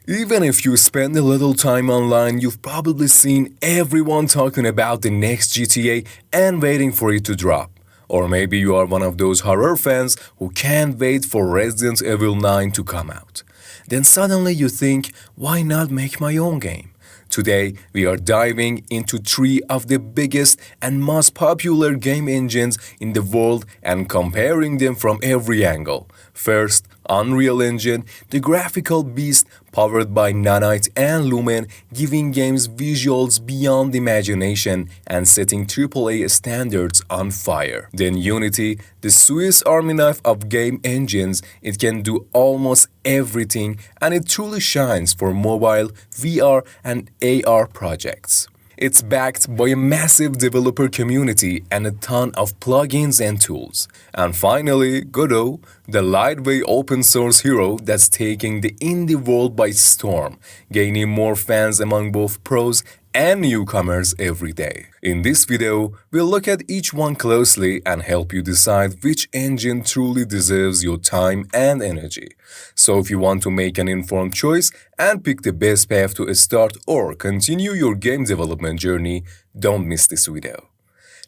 Even if you spend a little time online, you've probably seen everyone talking about the next GTA and waiting for it to drop. Or maybe you are one of those horror fans who can't wait for Resident Evil 9 to come out. Then suddenly you think, why not make my own game? Today, we are diving into three of the biggest and most popular game engines in the world and comparing them from every angle. First, Unreal Engine, the graphical beast powered by Nanite and Lumen, giving games visuals beyond imagination and setting AAA standards on fire. Then Unity, the Swiss Army knife of game engines, it can do almost everything and it truly shines for mobile, VR, and AR projects. It's backed by a massive developer community and a ton of plugins and tools. And finally, Godot, the lightweight open source hero that's taking the indie world by storm, gaining more fans among both pros and newcomers every day. In this video, we'll look at each one closely and help you decide which engine truly deserves your time and energy. So if you want to make an informed choice and pick the best path to start or continue your game development journey, don't miss this video.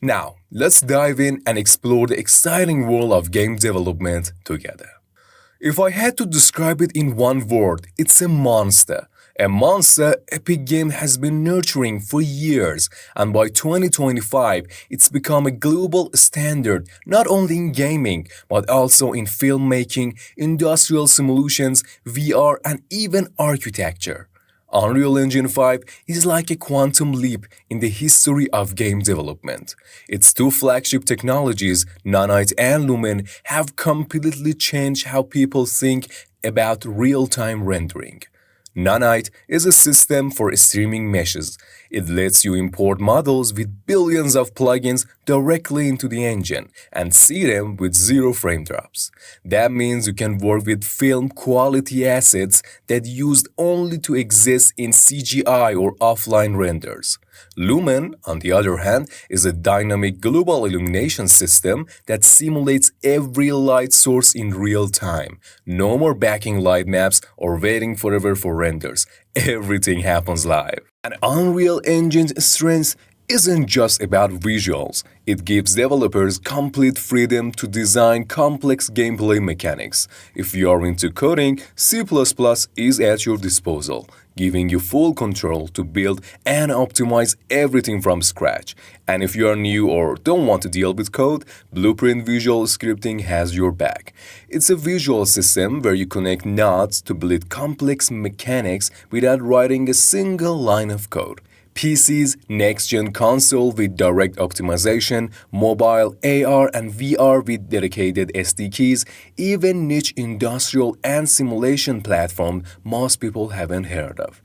Now, let's dive in and explore the exciting world of game development together. If I had to describe it in one word, it's a monster. A monster Epic Game has been nurturing for years, and by 2025, it's become a global standard not only in gaming, but also in filmmaking, industrial simulations, VR, and even architecture. Unreal Engine 5 is like a quantum leap in the history of game development. Its two flagship technologies, Nanite and Lumen, have completely changed how people think about real-time rendering. Nanite is a system for streaming meshes. It lets you import models with billions of plugins directly into the engine and see them with zero frame drops. That means you can work with film quality assets that used only to exist in CGI or offline renders. Lumen, on the other hand, is a dynamic global illumination system that simulates every light source in real time. No more backing light maps or waiting forever for renders. Everything happens live. And Unreal Engine's strength isn't just about visuals. It gives developers complete freedom to design complex gameplay mechanics. If you are into coding, C++ is at your disposal, giving you full control to build and optimize everything from scratch. And if you are new or don't want to deal with code, Blueprint Visual Scripting has your back. It's a visual system where you connect nodes to build complex mechanics without writing a single line of code. PCs, next-gen console with direct optimization, mobile, AR and VR with dedicated SDKs, even niche industrial and simulation platform most people haven't heard of.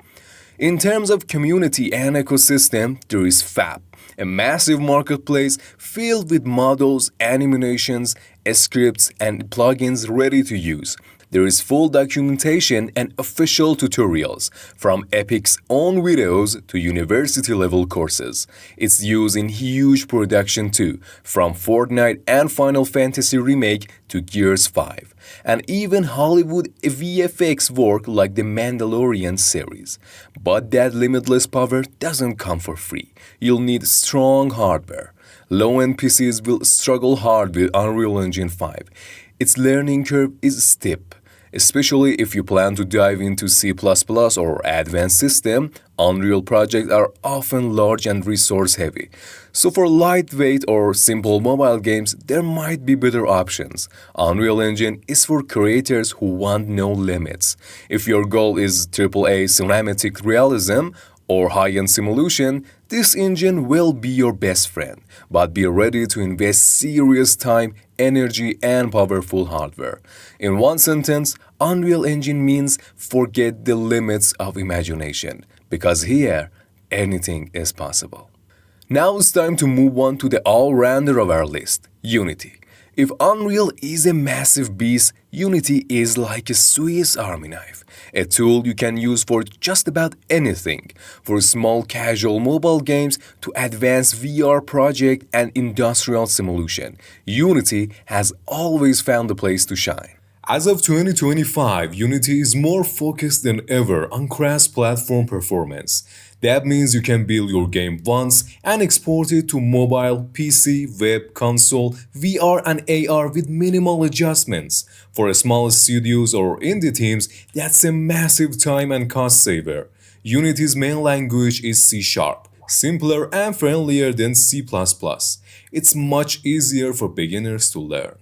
In terms of community and ecosystem, there is FAP, a massive marketplace filled with models, animations, scripts, and plugins ready to use. There is full documentation and official tutorials, from Epic's own videos to university-level courses. It's used in huge production too, from Fortnite and Final Fantasy Remake to Gears 5, and even Hollywood VFX work like the Mandalorian series. But that limitless power doesn't come for free. You'll need strong hardware. Low-end PCs will struggle hard with Unreal Engine 5. Its learning curve is steep. Especially if you plan to dive into C++ or advanced system, Unreal projects are often large and resource-heavy. So for lightweight or simple mobile games, there might be better options. Unreal Engine is for creators who want no limits. If your goal is AAA cinematic realism or high-end simulation, this engine will be your best friend, but be ready to invest serious time, energy, and powerful hardware. In one sentence, Unreal Engine means forget the limits of imagination, because here, anything is possible. Now it's time to move on to the all-rounder of our list, Unity. If Unreal is a massive beast, Unity is like a Swiss Army knife, a tool you can use for just about anything, for small casual mobile games to advanced VR project and industrial simulation. Unity has always found a place to shine. As of 2025, Unity is more focused than ever on cross-platform performance. That means you can build your game once and export it to mobile, PC, web, console, VR, and AR with minimal adjustments. For small studios or indie teams, that's a massive time and cost saver. Unity's main language is C Sharp, simpler and friendlier than C++. It's much easier for beginners to learn.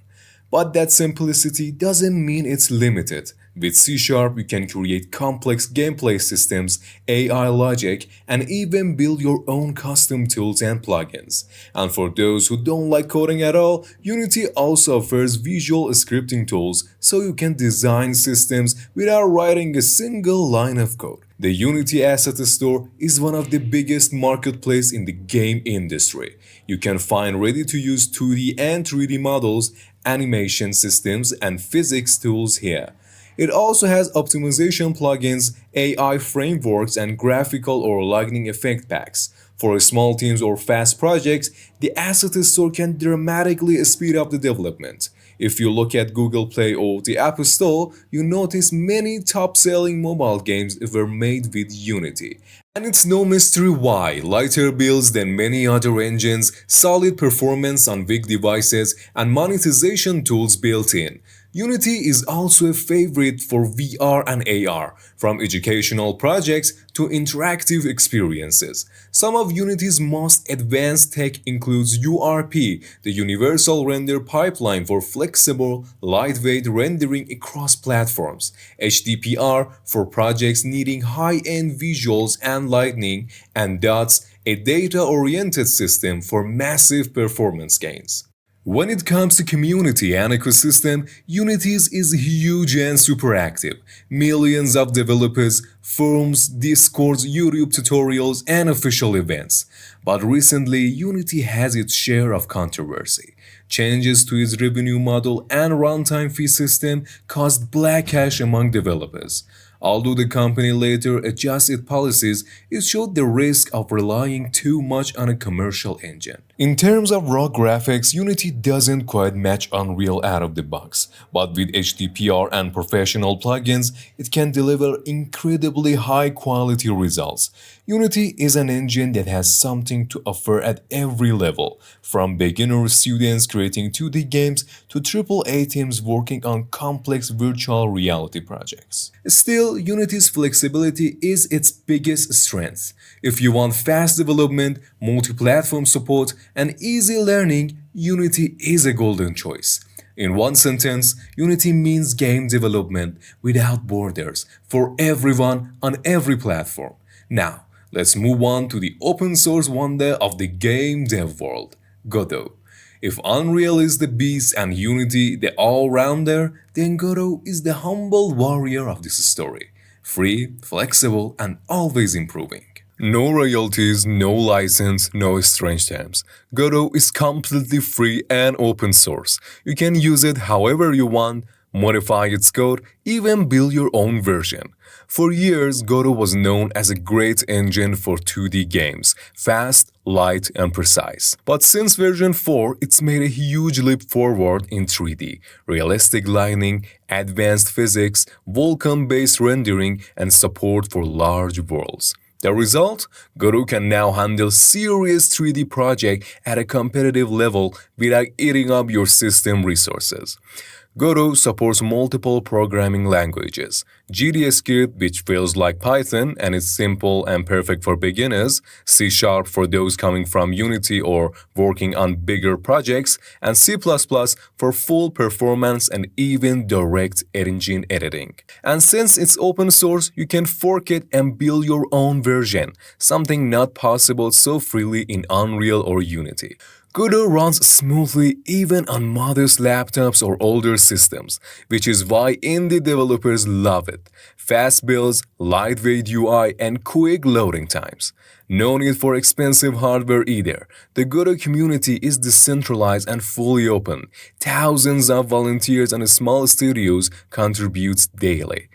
But that simplicity doesn't mean it's limited. With C Sharp, you can create complex gameplay systems, AI logic, and even build your own custom tools and plugins. And for those who don't like coding at all, Unity also offers visual scripting tools so you can design systems without writing a single line of code. The Unity Asset Store is one of the biggest marketplaces in the game industry. You can find ready-to-use 2D and 3D models, animation systems, and physics tools here. It also has optimization plugins, AI frameworks, and graphical or lightning effect packs. For small teams or fast projects, the Asset Store can dramatically speed up the development. If you look at Google Play or the App Store, you notice many top-selling mobile games were made with Unity. And it's no mystery why. Lighter builds than many other engines, solid performance on weak devices, and monetization tools built in. Unity is also a favorite for VR and AR, from educational projects to interactive experiences. Some of Unity's most advanced tech includes URP, the Universal Render Pipeline for flexible, lightweight rendering across platforms, HDPR for projects needing high-end visuals and lighting, and DOTS, a data-oriented system for massive performance gains. When it comes to community and ecosystem, Unity's is huge and super active. Millions of developers, forums, discords, YouTube tutorials, and official events. But recently, Unity has its share of controversy. Changes to its revenue model and runtime fee system caused backlash among developers. Although the company later adjusted policies, it showed the risk of relying too much on a commercial engine. In terms of raw graphics, Unity doesn't quite match Unreal out of the box, but with HDPR and professional plugins, it can deliver incredibly high-quality results. Unity is an engine that has something to offer at every level, from beginner students creating 2D games to AAA teams working on complex virtual reality projects. Still, Unity's flexibility is its biggest strength. If you want fast development, multi-platform support, and easy learning, Unity is a golden choice. In one sentence, Unity means game development without borders for everyone on every platform. Now, let's move on to the open source wonder of the game dev world, Godot. If Unreal is the beast and Unity the all-rounder, then Godot is the humble warrior of this story. Free, flexible, and always improving. No royalties, no license, no strange terms. Godot is completely free and open source. You can use it however you want, modify its code, even build your own version. For years, Godot was known as a great engine for 2D games, fast, light, and precise. But since version 4, it's made a huge leap forward in 3D, realistic lighting, advanced physics, Vulkan-based rendering, and support for large worlds. The result? Godot can now handle serious 3D projects at a competitive level without eating up your system resources. Godot supports multiple programming languages. GDScript, which feels like Python and is simple and perfect for beginners, C# for those coming from Unity or working on bigger projects, and C++ for full performance and even direct engine editing. And since it's open source, you can fork it and build your own version, something not possible so freely in Unreal or Unity. Godot runs smoothly even on modest laptops or older systems, which is why indie developers love it. Fast builds, lightweight UI, and quick loading times. No need for expensive hardware either. The Godot community is decentralized and fully open. Thousands of volunteers and small studios contribute daily.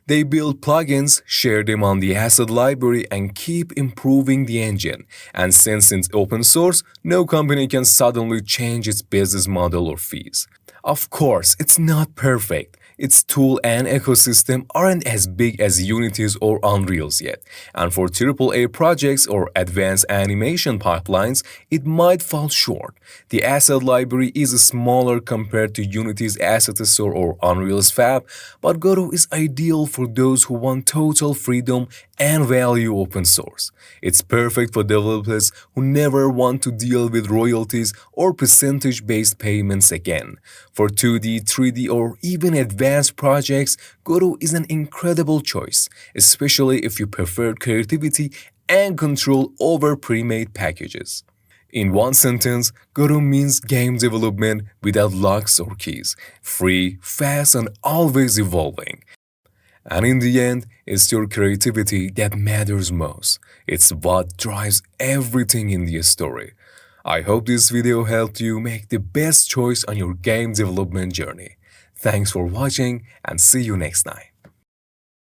They build plugins, share them on the asset library, and keep improving the engine. And since it's open source, no company can suddenly change its business model or fees. Of course, it's not perfect. Its tool and ecosystem aren't as big as Unity's or Unreal's yet, and for AAA projects or advanced animation pipelines, it might fall short. The asset library is smaller compared to Unity's Asset Store or Unreal's Fab, but Godot is ideal for those who want total freedom and value open source. It's perfect for developers who never want to deal with royalties or percentage-based payments again. For 2D, 3D, or even advanced projects, Godot is an incredible choice, especially if you prefer creativity and control over pre-made packages. In one sentence, Godot means game development without locks or keys, free, fast, and always evolving. And in the end, it's your creativity that matters most. It's what drives everything in the story. I hope this video helped you make the best choice on your game development journey. Thanks for watching and see you next time.